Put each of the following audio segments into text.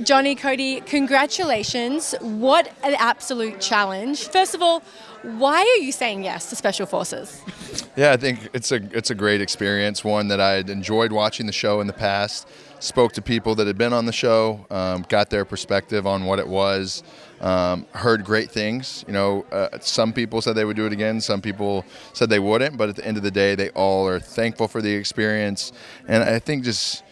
Johnny, Kody, congratulations. What an absolute challenge. First of all, why are you saying yes to Special Forces? Yeah, I think it's a great experience, one that I had enjoyed watching the show in the past, spoke to people that had been on the show, got their perspective on what it was, heard great things. Some people said they would do it again, some people said they wouldn't, but at the end of the day, they all are thankful for the experience. And I think just,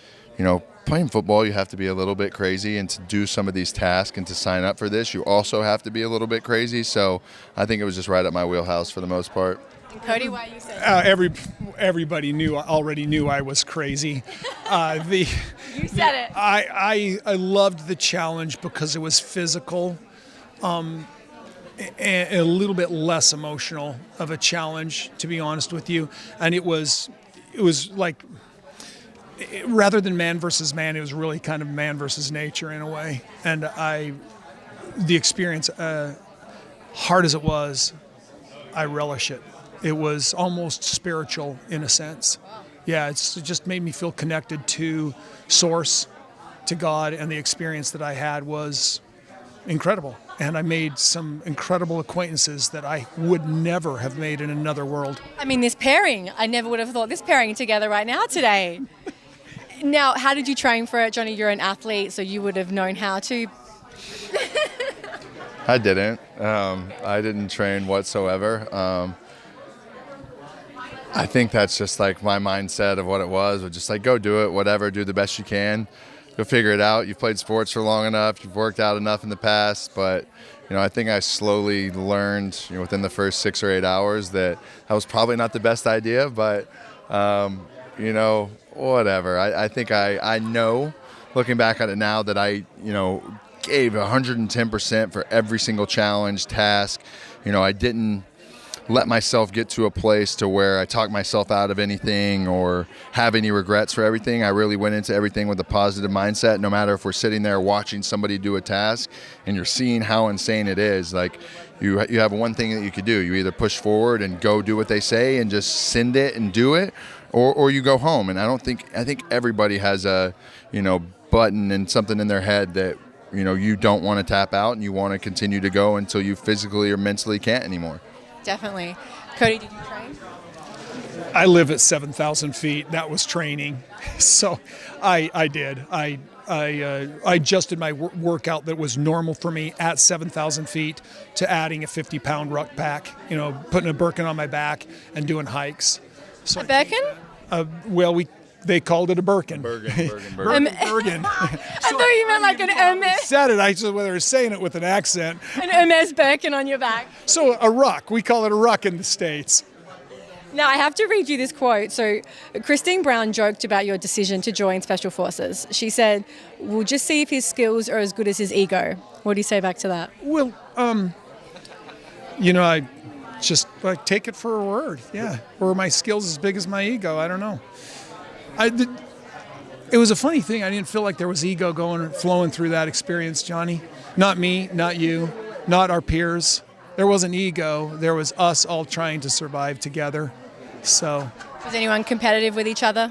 playing football, you have to be a little bit crazy, and to do some of these tasks and to sign up for this, you also have to be a little bit crazy. So I think it was just right up my wheelhouse for the most part. And Kody, why are you saying Everybody already knew I was crazy. You said it. I loved the challenge because it was physical, and a little bit less emotional of a challenge, to be honest with you. And it was like, rather than man versus man, it was really kind of man versus nature in a way. And the experience, hard as it was, I relish it. It was almost spiritual in a sense. Yeah, it just made me feel connected to Source, to God, and the experience that I had was incredible. And I made some incredible acquaintances that I would never have made in another world. I mean, this pairing, I never would have thought this pairing together right now today. Now, how did you train for it? Johnny, you're an athlete, so you would have known how to. I didn't. I didn't train whatsoever. I think that's just like my mindset of what it was. Just like, go do it, whatever, do the best you can. You'll figure it out. You've played sports for long enough. You've worked out enough in the past. But, I think I slowly learned, within the first 6 or 8 hours that was probably not the best idea. But, whatever. I think I know, looking back at it now, that I, gave 110% for every single challenge, task. I didn't let myself get to a place to where I talk myself out of anything or have any regrets for everything. I really went into everything with a positive mindset, no matter if we're sitting there watching somebody do a task and you're seeing how insane it is. Like, you have one thing that you could do. You either push forward and go do what they say and just send it and do it, or you go home. And I think everybody has a, button and something in their head that, you don't want to tap out, and you want to continue to go until you physically or mentally can't anymore. Definitely. Cody, did you train? I live at 7,000 feet. That was training. So I did. I adjusted my workout that was normal for me at 7,000 feet to adding a 50-pound ruck pack, putting a Birkin on my back and doing hikes. So a Birkin? They called it a Birkin. Birkin. I thought you meant like an Hermes. Said it. I just whether saying it with an accent. An Hermes Birkin on your back. So a ruck. We call it a ruck in the States. Now, I have to read you this quote. So Christine Brown joked about your decision to join Special Forces. She said, "We'll just see if his skills are as good as his ego." What do you say back to that? Well, I just take it for a word. Yeah. Were my skills as big as my ego? I don't know. It was a funny thing. I didn't feel like there was ego flowing through that experience, Johnny. Not me, not you, not our peers. There wasn't ego. There was us all trying to survive together. So, was anyone competitive with each other?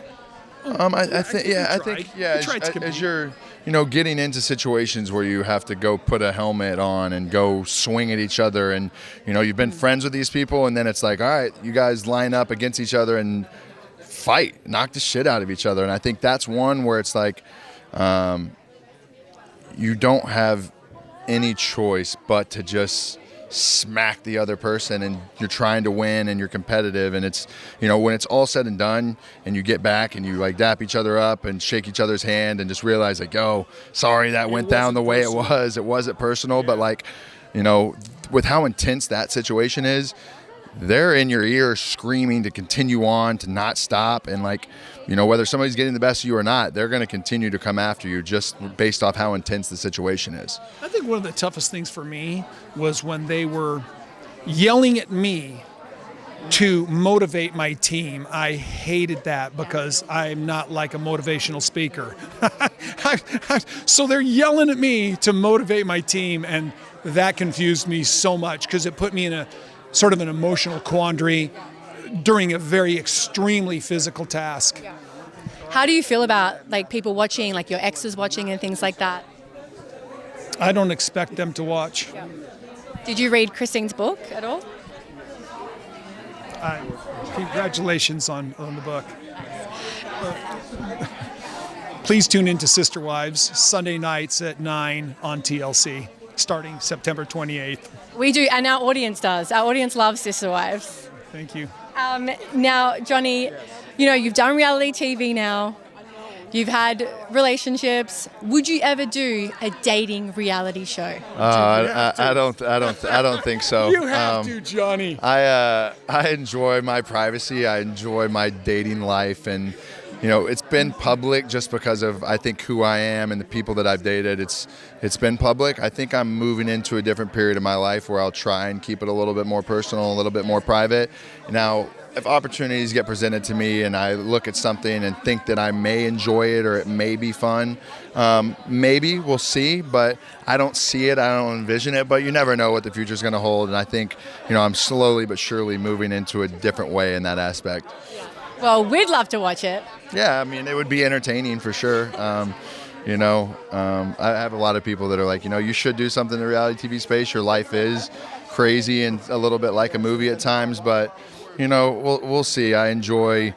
I think as you're, getting into situations where you have to go put a helmet on and go swing at each other, and you've been friends with these people, and then it's like, all right, you guys line up against each other and fight, knock the shit out of each other. And I think that's one where it's like, you don't have any choice but to just smack the other person, and you're trying to win and you're competitive. And it's, when it's all said and done and you get back and you like dap each other up and shake each other's hand and just realize like, oh, sorry that went down the way it wasn't personal. But like, with how intense that situation is, they're in your ear screaming to continue on, to not stop. And like, whether somebody's getting the best of you or not, they're going to continue to come after you just based off how intense the situation is. I think one of the toughest things for me was when they were yelling at me to motivate my team. I hated that because I'm not like a motivational speaker. So they're yelling at me to motivate my team, and that confused me so much because it put me in a sort of an emotional quandary during a very extremely physical task. How do you feel about like people watching, like your exes watching and things like that? I don't expect them to watch. Did you read Christine's book at all? Congratulations on the book. Please tune in to Sister Wives, Sunday nights at 9 on TLC, starting September 28th. We do, and our audience does. Our audience loves Sister Wives. Thank you. Now, Johnny, you know, you've done reality TV now. You've had relationships. Would you ever do a dating reality show? I don't think so. You have to, Johnny. I enjoy my privacy. I enjoy my dating life, and you know, it's been public just because of, I think, who I am and the people that I've dated. It's been public. I think I'm moving into a different period of my life where I'll try and keep it a little bit more personal, a little bit more private. Now, if opportunities get presented to me and I look at something and think that I may enjoy it or it may be fun, maybe we'll see, but I don't see it. I don't envision it, but you never know what the future is going to hold. And I think, you know, I'm slowly but surely moving into a different way in that aspect. Well, we'd love to watch it. Yeah, I mean, it would be entertaining for sure. You know, I have a lot of people that are like, you know, you should do something in the reality TV space. Your life is crazy and a little bit like a movie at times, but you know, we'll see. I enjoy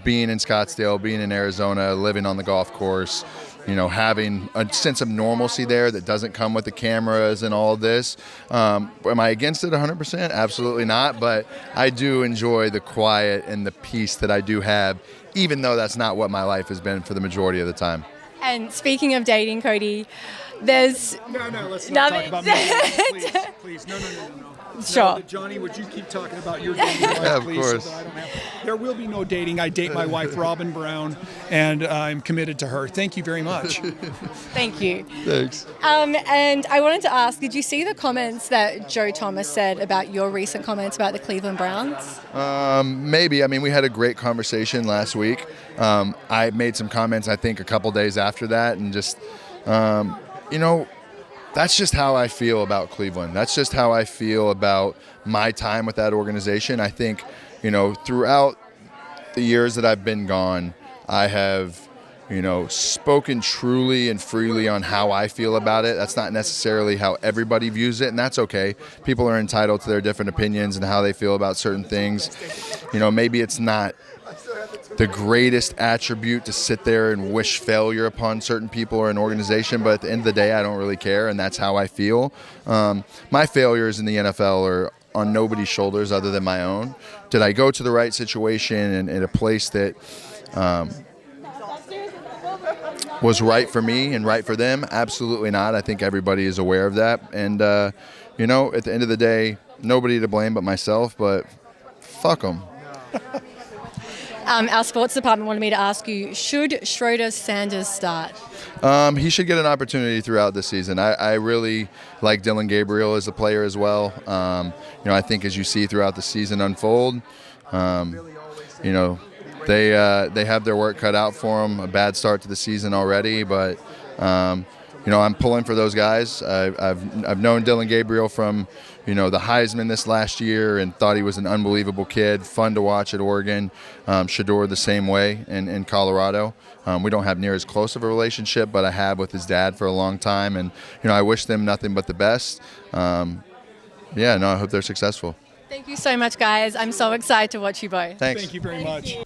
being in Scottsdale, being in Arizona, living on the golf course, you know, having a sense of normalcy there that doesn't come with the cameras and all this. Am I against it 100%? Absolutely not. But I do enjoy the quiet and the peace that I do have, even though that's not what my life has been for the majority of the time. And speaking of dating, Kody, there's... No, let's not talk about me. Please. No. Sure. No, Johnny, would you keep talking about your dating life, Yeah, of please? course. So that I don't have... There will be no dating. I date my wife, Robyn Brown, and I'm committed to her. Thank you very much. Thank you. Thanks. And I wanted to ask, did you see the comments that Joe Thomas said about your recent comments about the Cleveland Browns? Maybe. I mean, we had a great conversation last week. I made some comments, I think, a couple days after that, and just, you know, that's just how I feel about Cleveland. That's just how I feel about my time with that organization. I think, you know, throughout the years that I've been gone, I have, you know, spoken truly and freely on how I feel about it. That's not necessarily how everybody views it, and that's okay. People are entitled to their different opinions and how they feel about certain things. You know, maybe it's not the greatest attribute to sit there and wish failure upon certain people or an organization, but at the end of the day, I don't really care, and that's how I feel. My failures in the NFL are on nobody's shoulders other than my own. Did I go to the right situation and in a place that was right for me and right for them? Absolutely not. I think everybody is aware of that. And, you know, at the end of the day, nobody to blame but myself, but fuck them. Our sports department wanted me to ask you, should Schroeder Sanders start? He should get an opportunity throughout the season. I really like Dylan Gabriel as a player as well. You know, I think as you see throughout the season unfold, you know, they have their work cut out for them. A bad start to the season already, but you know, I'm pulling for those guys. I've known Dylan Gabriel from, you know, the Heisman this last year and thought he was an unbelievable kid, fun to watch at Oregon. Shador the same way in Colorado. We don't have near as close of a relationship, but I have with his dad for a long time, and you know, I wish them nothing but the best. Yeah, no, I hope they're successful. Thank you so much, guys. I'm so excited to watch you both. Thanks. Thank you very much.